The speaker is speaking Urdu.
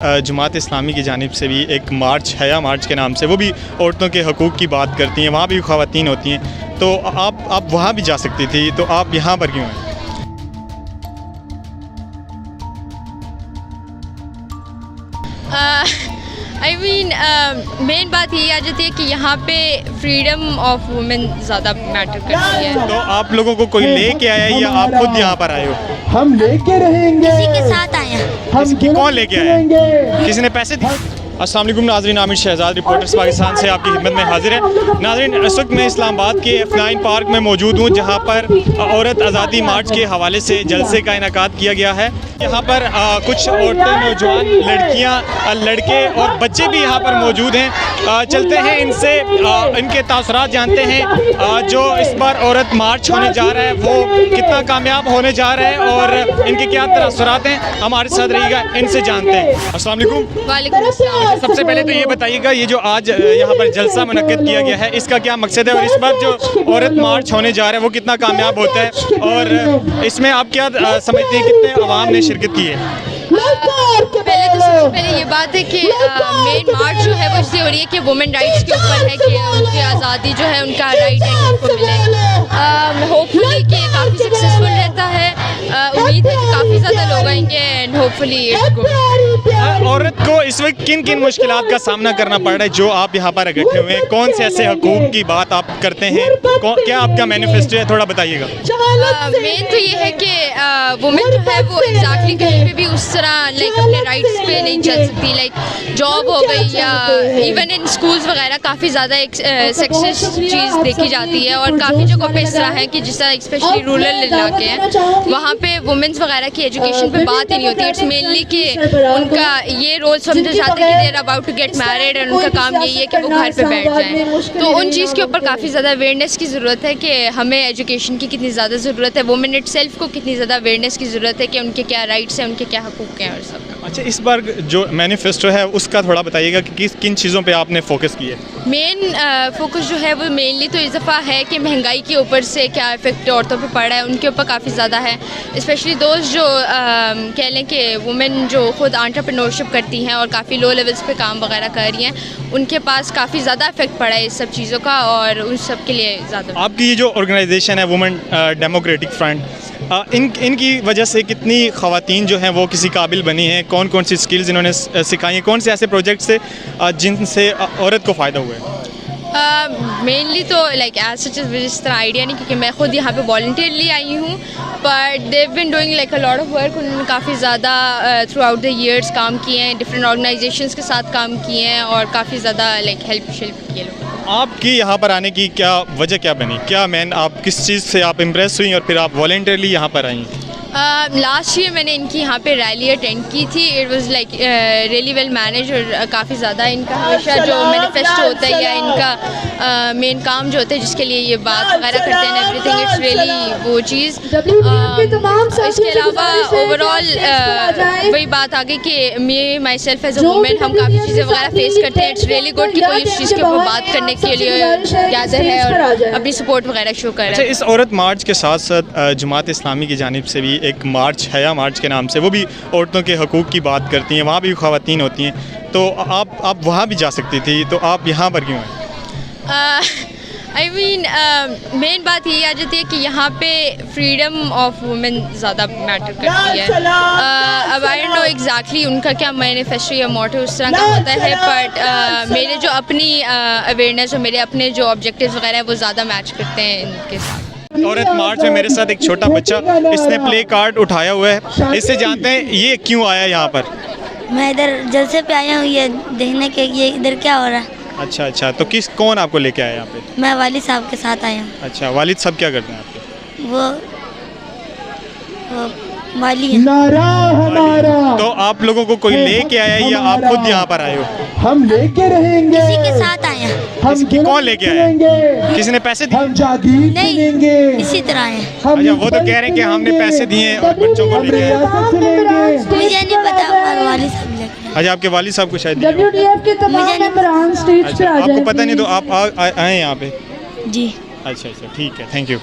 جماعت اسلامی کی جانب سے بھی ایک مارچ حیا مارچ کے نام سے، وہ بھی عورتوں کے حقوق کی بات کرتی ہیں، وہاں بھی خواتین ہوتی ہیں، تو آپ وہاں بھی جا سکتی تھی، تو آپ یہاں پر کیوں ہیں؟ مین بات یہ آ جاتی ہے کہ یہاں پہ فریڈم آف وومن زیادہ میٹر کرتی ہے۔ تو آپ لوگوں کو کوئی لے کے آیا ہے یا آپ خود یہاں پر آئے ہو؟ ہم لے کے رہیں گے، کسی کے ساتھ آئے ہیں۔ کون لے کے آیا ہے؟ کسی نے پیسے دیے؟ السلام علیکم ناظرین، عامر شہزاد رپورٹرز پاکستان سے آپ کی خدمت میں حاضر ہے۔ ناظرین، اس وقت میں اسلام آباد کے F9 پارک میں موجود ہوں، جہاں پر عورت آزادی مارچ کے حوالے سے جلسے کا انعقاد کیا گیا ہے۔ یہاں پر کچھ عورتیں، نوجوان، لڑکیاں، لڑکے اور بچے بھی یہاں پر موجود ہیں۔ چلتے ہیں ان سے ان کے تاثرات جانتے ہیں، جو اس بار عورت مارچ ہونے جا رہا ہے وہ کتنا کامیاب ہونے جا رہا ہے اور ان کے کیا تاثرات ہیں، ہمارے ساتھ رہیے گا، ان سے جانتے ہیں۔ السلام علیکم۔ وعلیکم السلام۔ سب سے پہلے تو یہ بتائیے گا، یہ جو آج یہاں پر جلسہ منعقد کیا گیا ہے، اس کا کیا مقصد ہے، اور اس بار جو عورت مارچ ہونے جا رہا ہے وہ کتنا کامیاب ہوتا ہے، اور اس میں آپ کیا سمجھتے ہیں کتنے عوام نے شرکت کی ہے؟ پہلے تو سب سے پہلے یہ بات ہے کہ مین مارچ جو ہے وہ اس لیے ہو رہی ہے کہ وومن رائٹس کے اوپر ہے، کہ ان کی آزادی جو ہے، ان کا رائٹ ہے کہ ان کو ملے۔ ہوپ فلی کہ کافی سکسیزفل رہتا ہے، امید ہے کہ کافی زیادہ لوگ آئیں گے اینڈ ہوپ فلی عورت کو اس وقت کن کن مشکلات کا سامنا کرنا پڑ رہا ہے جو آپ یہاں پر اکٹھے ہوئے ہیں؟ کون سے ایسے حقوق کی بات آپ کرتے ہیں؟ کیا آپ کا مینیفیسٹو ہے، تھوڑا بتائیے گا۔ مین تو یہ ہے کہ وومن جو ہے وہ ایگزیکٹلی کہیں پہ بھی اس طرح لائک اپنے رائٹس پہ نہیں چل سکتی، لائک جاب ہو گئی یا ایون ان اسکولس وغیرہ کافی زیادہ ایک سیکسسٹ چیز دیکھی جاتی ہے، اور کافی جگہوں پہ اس طرح ہے کہ جس طرح اسپیشلی رورل علاقے ہیں وہاں پہ وومنس وغیرہ کی ایجوکیشن پہ بات ہی نہیں ہوتی۔ اٹس مینلی کہ ان کا یہ رول سمجھا جاتا ہے کہ they are about to get married, اور ان کا کام یہی ہے کہ وہ گھر پہ بیٹھ جائیں۔ تو ان چیز کے اوپر کافی زیادہ اویئرنیس کی ضرورت ہے کہ ہمیں ایجوکیشن کی کتنی زیادہ ضرورت ہے، وومن اٹ سیلف کو کتنی زیادہ اویئرنیس کی ضرورت ہے کہ ان کے کیا رائٹس ہیں، ان کے کیا حقوق ہیں اور سب۔ اچھا، اس بار جو مینیفیسٹو ہے اس کا تھوڑا بتائیے گا کہ کن چیزوں پہ آپ نے فوکس کیا ہے؟ مین فوکس جو ہے وہ مینلی تو اس دفعہ ہے کہ مہنگائی کے اوپر سے کیا افیکٹ عورتوں پہ پڑ رہا ہے، ان کے اوپر کافی زیادہ ہے، اسپیشلی دوست جو کہہ لیں کہ وومن جو خود انٹرپرینورشپ کرتی ہیں اور کافی لو لیولس پہ کام وغیرہ کر رہی ہیں، ان کے پاس کافی زیادہ افیکٹ پڑا ہے اس سب چیزوں کا، اور ان سب کے لیے زیادہ۔ آپ کی یہ جو آرگنائزیشن ہے وومن ڈیموکریٹک فرنٹ، ان کی وجہ سے کتنی خواتین جو ہیں وہ کسی قابل بنی ہیں؟ کون کون سی اسکلز انہوں نے سکھائی ہیں؟ کون سے ایسے پروجیکٹس تھے جن سے عورت کو فائدہ ہوا ہے؟ مینلی تو لائک ایز سچ اس طرح آئیڈیا نہیں، کیونکہ میں خود یہاں پہ والنٹیئرلی آئی ہوں، but they've been doing like a lot of work. انہوں نے کافی زیادہ تھرو آؤٹ دا ایئرس کام کیے ہیں، ڈفرینٹ آرگنائزیشنس کے ساتھ کام کیے ہیں، اور کافی زیادہ لائک ہیلپ کیے لوگ۔ آپ کی یہاں پر آنے کی کیا وجہ کیا بنی؟ کیا آپ کس چیز سے آپ امپریس ہوئیں اور پھر آپ والنٹیئرلی یہاں پر آئیں؟ لاسٹ ایئر میں نے ان کی یہاں پہ ریلی اٹینڈ کی تھی، it was like really well manage, اور کافی زیادہ ان کا ہمیشہ جو مینیفیسٹو ہوتا ہے یا ان کا مین کام جو ہوتا ہے جس کے لیے یہ بات وغیرہ کرتے ہیں، ایوری تھنگ اٹس ریلی وہ چیز۔ اس کے علاوہ اوور آل وہی بات آ گئی کہ me myself is a woman ہم کافی چیزیں وغیرہ فیس کرتے ہیں، اٹس ریئلی گڈ کہ کوئی اس چیز کے اوپر بات کرنے کے لیے گیدر ہے اور اپنی سپورٹ وغیرہ شو کر رہا ہے۔ اس عورت مارچ کے ساتھ ساتھ جماعت اسلامی کی جانب سے بھی ایک مارچ حیا مارچ کے نام سے، وہ بھی عورتوں کے حقوق کی بات کرتی ہیں، وہاں بھی خواتین ہوتی ہیں، تو آپ وہاں بھی جا سکتی تھی، تو آپ یہاں پر کیوں ہیں؟ مین بات یہ آ جاتی ہے کہ یہاں پہ فریڈم آف وومن زیادہ میٹر کرتی ہے۔ اب آئی ڈونٹ نو ایگزیکٹلی ان کا کیا مینیفیسٹو یا موٹو اس طرح کا ہوتا ہے، بٹ میرے جو اپنی اویئرنیس اور میرے اپنے جو آبجیکٹیوز وغیرہ ہیں وہ زیادہ میچ کرتے ہیں ان کے ساتھ۔ عورت مارچ میں میرے ساتھ ایک چھوٹا بچہ، اس نے پلے کارڈ اٹھایا ہوا ہے، اس سے جانتے ہیں یہ کیوں آیا یہاں پر؟ میں ادھر جلسے پہ آیا ہوں یہ دیکھنے کے یہ ادھر کیا ہو رہا ہے۔ اچھا، تو کون آپ کو لے کے آیا یہاں پہ؟ میں والد صاحب کے ساتھ آیا ہوں۔ اچھا، والد صاحب کیا کرتے ہیں آپ کے؟ وہ والی ہیں۔ تو آپ لوگوں کو کوئی لے کے آیا ہے یا آپ خود یہاں پر آئے ہو؟ ہم لے کے رہیں گے، کسی کے ساتھ آئے ہیں۔ کون لے کے آیا ہے؟ کسی نے پیسے دیے؟ نہیں، اسی طرح آئے ہیں۔ اچھا، وہ تو کہہ رہے ہیں کہ ہم نے پیسے دیے ہیں اور بچوں کو لے کے آئے۔ مجھے نہیں پتا، ہمارے والد صاحب لے کے۔ اچھا، آپ کے والد صاحب کو شاید دیے۔ مجھے اچھا، آپ کو پتہ نہیں تو آپ آئے یہاں پہ؟ جی۔ اچھا، ٹھیک ہے، تھینک یو۔